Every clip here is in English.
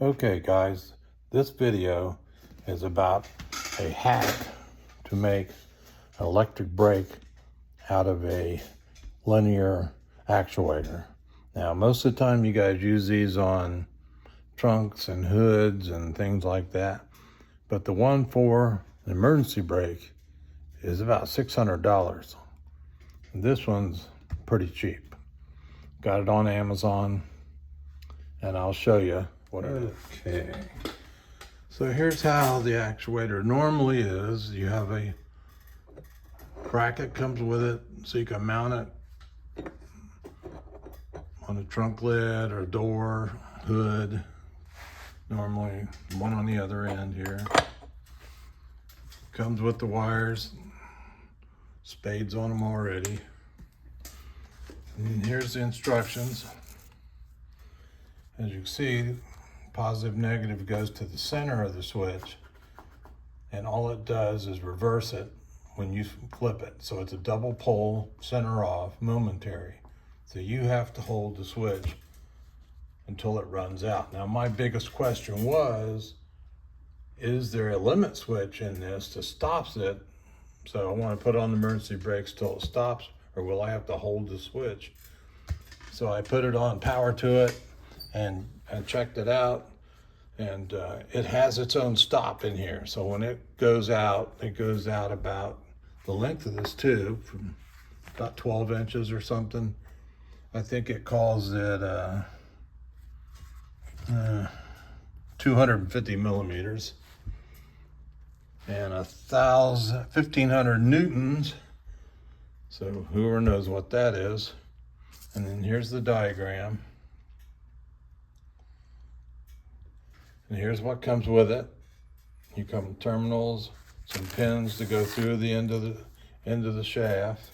Okay guys, this video is about a hack to make an electric brake out of a linear actuator. Now most of the time you guys use these on trunks and hoods and things like that, but the one for an emergency brake is about $600. And this one's pretty cheap. Got it on Amazon and I'll show you what it is. Okay, so here's how the actuator normally is. You have a bracket comes with it, so you can mount it on a trunk lid or door, hood. Normally one on the other end here. Comes with the wires, spades on them already. And here's the instructions. As you can see, positive, negative goes to the center of the switch, and all it does is reverse it when you flip it. So it's a double pole, center off, momentary. So you have to hold the switch until it runs out. Now my biggest question was, is there a limit switch in this that stops it? So I want to put on the emergency brakes till it stops, or will I have to hold the switch? So I put it on power to it and checked it out, and it has its own stop in here. So when it goes out about the length of this tube, from about 12 inches or something. I think it calls it 250 millimeters and 1,500 newtons. So whoever knows what that is. And then here's the diagram. And here's what comes with it. You come terminals, some pins to go through the end of the shaft.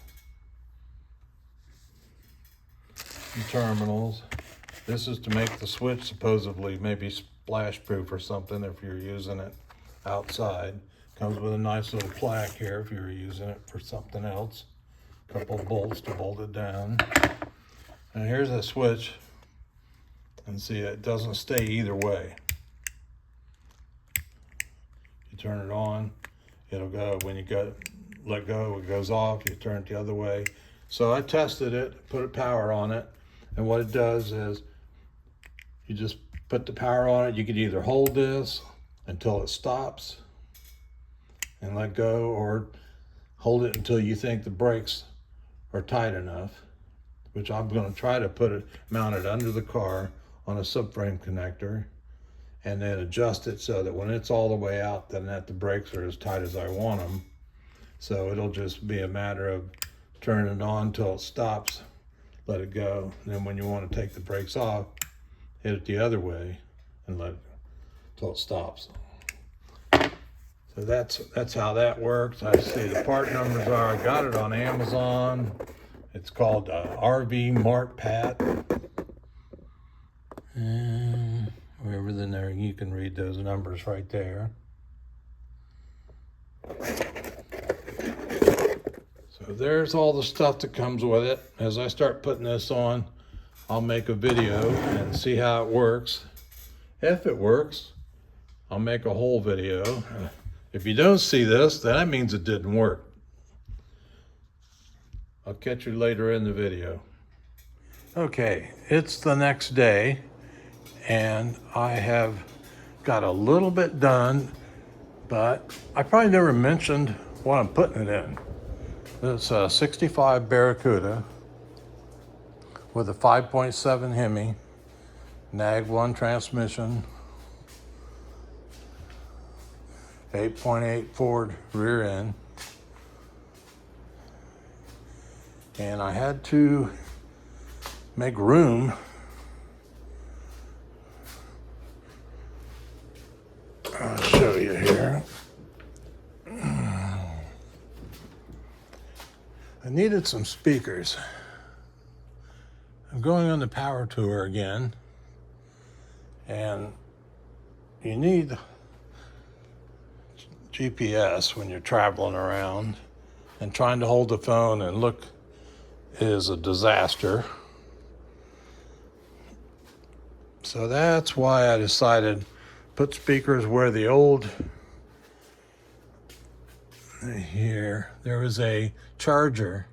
Some terminals. This is to make the switch supposedly maybe splash proof or something if you're using it outside. Comes with a nice little plaque here if you're using it for something else. A couple of bolts to bolt it down. And here's a switch. And see, it doesn't stay either way. You turn it on, it'll go. When you let go, it goes off. You turn it the other way. So I tested it, put power on it, and what it does is you just put the power on it. You could either hold this until it stops and let go, or hold it until you think the brakes are tight enough, which I'm going to try to mount it under the car on a subframe connector, and then adjust it so that when it's all the way out, then the brakes are as tight as I want them. So it'll just be a matter of turning it on till it stops, let it go. And then when you want to take the brakes off, hit it the other way and let it till it stops. So that's how that works. I see the part numbers are, I got it on Amazon. It's called RV Mart Pat. And everything there, you can read those numbers right there. So there's all the stuff that comes with it. As I start putting this on, I'll make a video and see how it works. If it works, I'll make a whole video. If you don't see this, then that means it didn't work. I'll catch you later in the video. Okay, it's the next day, and I have got a little bit done, but I probably never mentioned what I'm putting it in. It's a 65 Barracuda with a 5.7 Hemi, NAG 1 transmission, 8.8 Ford rear end. And I had to make room I'll show you here. I needed some speakers. I'm going on the power tour again, and you need GPS when you're traveling around, and trying to hold the phone and look is a disaster. So that's why I decided put speakers where the old, here, there was a charger,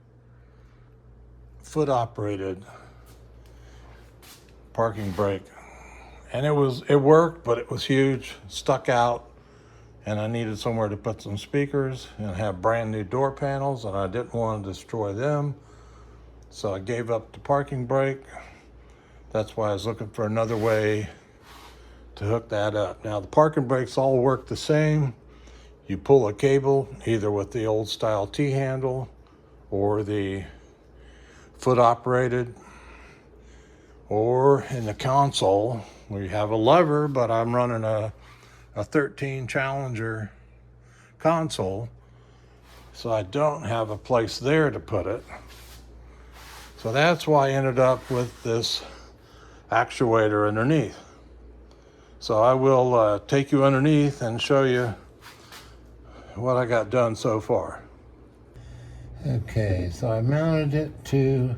foot operated parking brake. And it worked, but it was huge, stuck out, and I needed somewhere to put some speakers and have brand new door panels, and I didn't want to destroy them. So I gave up the parking brake. That's why I was looking for another way to hook that up. Now the parking brakes all work the same. You pull a cable either with the old style T-handle or the foot operated, or in the console where you have a lever, but I'm running a 13 Challenger console, so I don't have a place there to put it. So that's why I ended up with this actuator underneath. So I will take you underneath and show you what I got done so far. Okay, so I mounted it to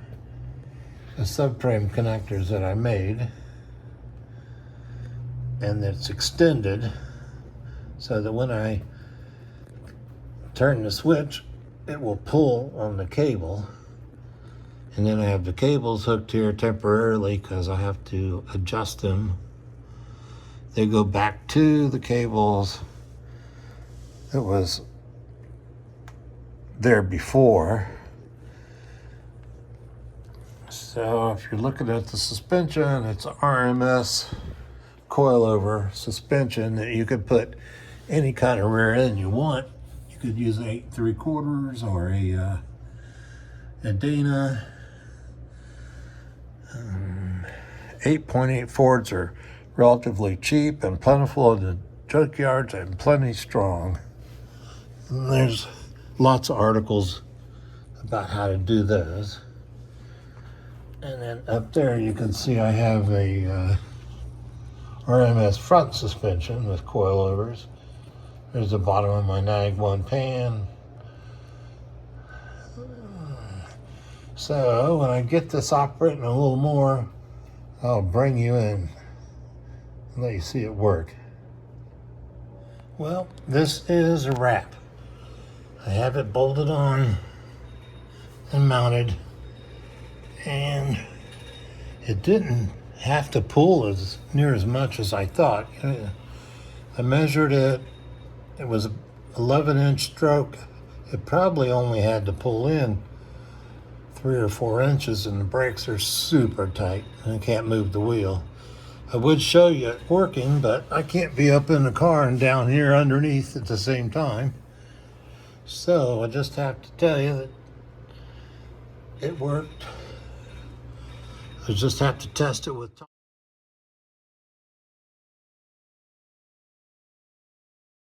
the subframe connectors that I made, and it's extended so that when I turn the switch, it will pull on the cable. And then I have the cables hooked here temporarily because I have to adjust them. They go back to the cables that was there before. So if you're looking at the suspension, it's an RMS coilover suspension that you could put any kind of rear end you want. You could use 8 3/4 or a Dana. 8.8 Fords are relatively cheap and plentiful in the junkyards and plenty strong. And there's lots of articles about how to do those. And then up there you can see I have a RMS front suspension with coilovers. There's the bottom of my Nag 1 pan. So when I get this operating a little more, I'll bring you in and let you see it work. Well, this is a wrap. I have it bolted on and mounted, and it didn't have to pull as near as much as I thought. I measured it. It was an 11-inch stroke. It probably only had to pull in 3 or 4 inches, and the brakes are super tight and I can't move the wheel. I would show you it working, but I can't be up in the car and down here underneath at the same time. So I just have to tell you that it worked. I just have to test it with